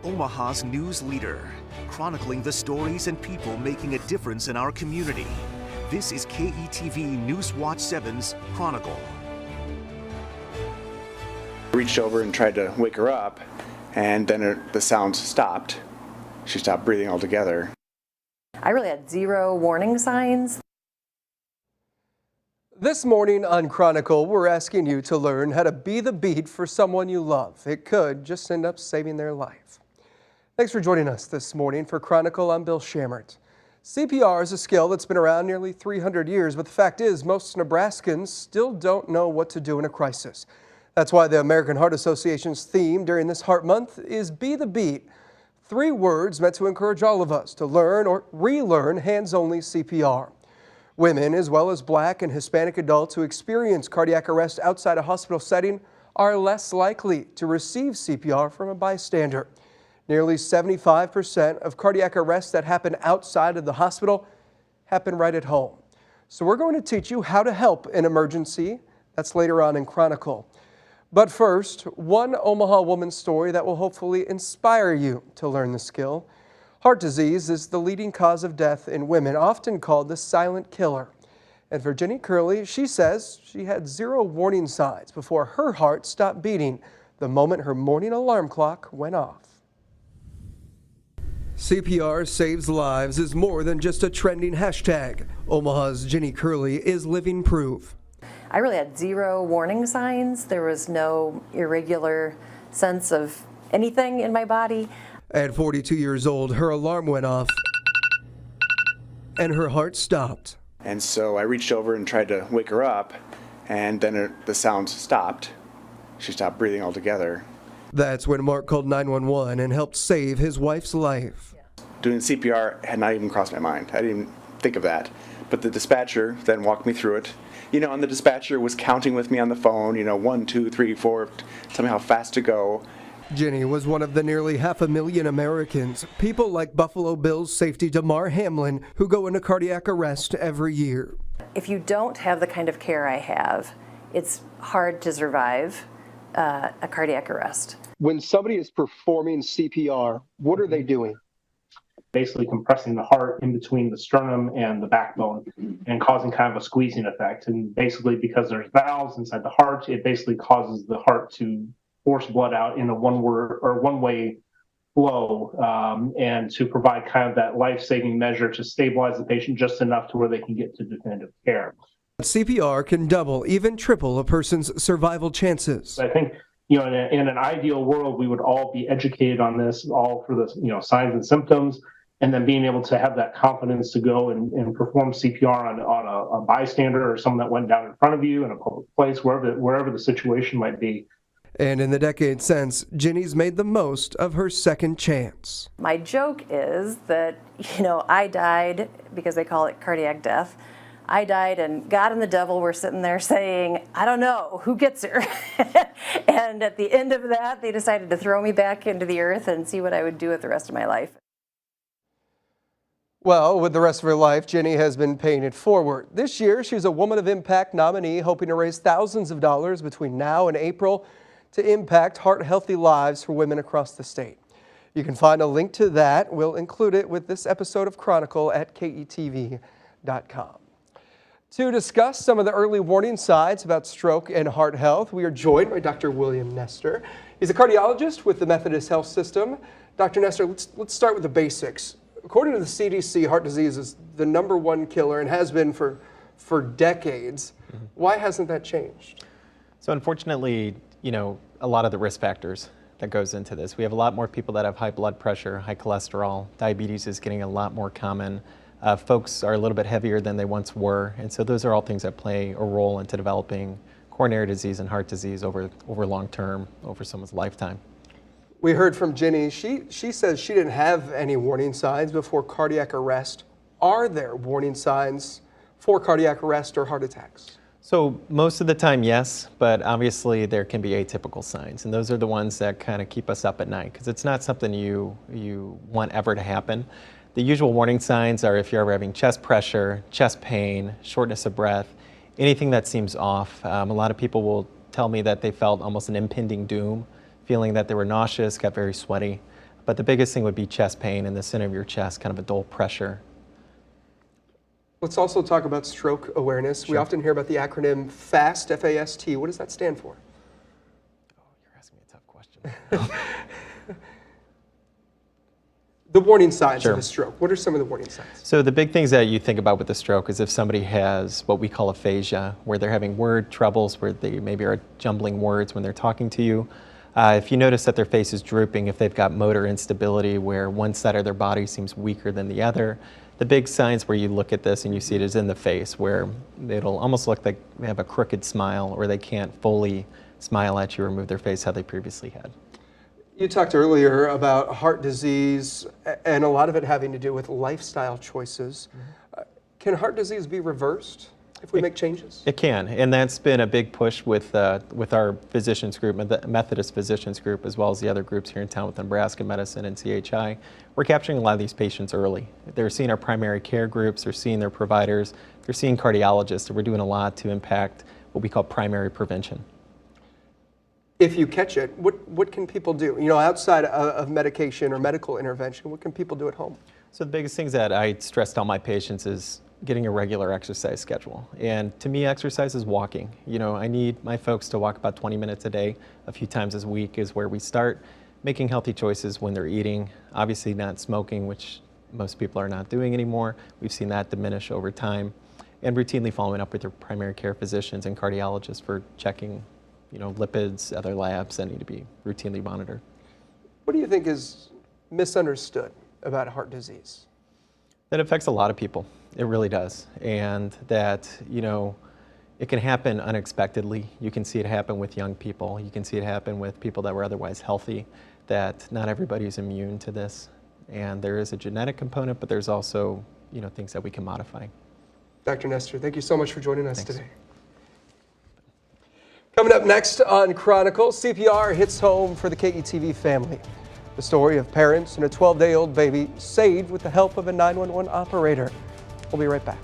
Omaha's news leader, chronicling the stories and people making a difference in our community. This is KETV News Watch 7's Chronicle. I reached over and tried to wake her up, and then the sounds stopped. She stopped breathing altogether. I really had zero warning signs. This morning on Chronicle, we're asking you to learn how to be the beat for someone you love. It could just end up saving their life. Thanks for joining us this morning for Chronicle. I'm Bill Schammert. CPR is a skill that's been around nearly 300 years, but the fact is most Nebraskans still don't know what to do in a crisis. That's why the American Heart Association's theme during this Heart Month is Be the Beat. 3 words meant to encourage all of us to learn or relearn hands-only CPR. Women, as well as Black and Hispanic adults who experience cardiac arrest outside a hospital setting, are less likely to receive CPR from a bystander. Nearly 75% of cardiac arrests that happen outside of the hospital happen right at home. So we're going to teach you how to help in emergency. That's later on in Chronicle. But first, one Omaha woman's story that will hopefully inspire you to learn the skill. Heart disease is the leading cause of death in women, often called the silent killer. And for Jenny Curley, she says she had 0 warning signs before her heart stopped beating the moment her morning alarm clock went off. CPR saves lives is more than just a trending hashtag. Omaha's Jenny Curley is living proof. I really had 0 warning signs. There was no irregular sense of anything in my body. At 42 years old, her alarm went off and her heart stopped. And so I reached over and tried to wake her up, and then the sounds stopped. She stopped breathing altogether. That's when Mark called 911 and helped save his wife's life. Doing CPR had not even crossed my mind. I didn't even think of that. But the dispatcher then walked me through it. And the dispatcher was counting with me on the phone, 1, 2, 3, 4, tell me how fast to go. Jenny was one of the nearly 500,000 Americans, people like Buffalo Bills safety Damar Hamlin, who go into cardiac arrest every year. If you don't have the kind of care I have, it's hard to survive a cardiac arrest. When somebody is performing CPR, what are they doing? Basically compressing the heart in between the sternum and the backbone and causing kind of a squeezing effect. And basically because there's valves inside the heart, it basically causes the heart to force blood out in a one-way flow, and to provide kind of that life-saving measure to stabilize the patient just enough to where they can get to definitive care. CPR can double, even triple a person's survival chances. I think, in an ideal world, we would all be educated on this, all for the, signs and symptoms, and then being able to have that confidence to go and perform CPR on a bystander or someone that went down in front of you in a public place, wherever the situation might be. And in the decade since, Jenny's made the most of her second chance. My joke is that, I died because they call it cardiac death. I died and God and the devil were sitting there saying, I don't know, who gets her? And at the end of that, they decided to throw me back into the earth and see what I would do with the rest of my life. Well, with the rest of her life, Jenny has been paying it forward. This year, she's a Woman of Impact nominee, hoping to raise thousands of dollars between now and April to impact heart-healthy lives for women across the state. You can find a link to that. We'll include it with this episode of Chronicle at KETV.com. To discuss some of the early warning signs about stroke and heart health, we are joined by Dr. William Nestor. He's a cardiologist with the Methodist Health System. Dr. Nestor, let's start with the basics. According to the CDC, heart disease is the #1 killer and has been for decades. Why hasn't that changed? So unfortunately, a lot of the risk factors that goes into this. We have a lot more people that have high blood pressure, high cholesterol. Diabetes is getting a lot more common. Folks are a little bit heavier than they once were. And so those are all things that play a role into developing coronary disease and heart disease over long term, over someone's lifetime. We heard from Jenny. She says she didn't have any warning signs before cardiac arrest. Are there warning signs for cardiac arrest or heart attacks? So most of the time, yes, but obviously there can be atypical signs, and those are the ones that kind of keep us up at night because it's not something you want ever to happen. The usual warning signs are if you're ever having chest pressure, chest pain, shortness of breath, anything that seems off. A lot of people will tell me that they felt almost an impending doom, feeling that they were nauseous, got very sweaty. But the biggest thing would be chest pain in the center of your chest, kind of a dull pressure. Let's also talk about stroke awareness. We Sure. often hear about the acronym FAST, F-A-S-T. What does that stand for? Oh, you're asking me a tough question. The warning signs Sure. of a stroke. What are some of the warning signs? So the big things that you think about with the stroke is if somebody has what we call aphasia, where they're having word troubles, where they maybe are jumbling words when they're talking to you. If you notice that their face is drooping, if they've got motor instability where one side of their body seems weaker than the other. The big signs where you look at this and you see it is in the face, where it'll almost look like they have a crooked smile or they can't fully smile at you or move their face how they previously had. You talked earlier about heart disease and a lot of it having to do with lifestyle choices. Can heart disease be reversed if we make changes? It can, and that's been a big push with our physicians group, the Methodist Physicians Group, as well as the other groups here in town with Nebraska Medicine and CHI. We're capturing a lot of these patients early. They're seeing our primary care groups, they're seeing their providers, they're seeing cardiologists, and we're doing a lot to impact what we call primary prevention. If you catch it, what can people do? You know, outside of medication or medical intervention, what can people do at home? So the biggest things that I stress to all my patients is getting a regular exercise schedule. And to me, exercise is walking. You know, I need my folks to walk about 20 minutes a day, a few times a week is where we start. Making healthy choices when they're eating, obviously not smoking, which most people are not doing anymore. We've seen that diminish over time. And routinely following up with their primary care physicians and cardiologists for checking, you know, lipids, other labs that need to be routinely monitored. What do you think is misunderstood about heart disease? That affects a lot of people. It really does. And that, you know, it can happen unexpectedly. You can see it happen with young people. You can see it happen with people that were otherwise healthy, that not everybody is immune to this. And there is a genetic component, but there's also, you know, things that we can modify. Dr. Nestor, thank you so much for joining us Thanks. today. Coming up next on Chronicle, CPR hits home for the KETV family. The story of parents and a 12-day-old baby saved with the help of a 911 operator. We'll be right back.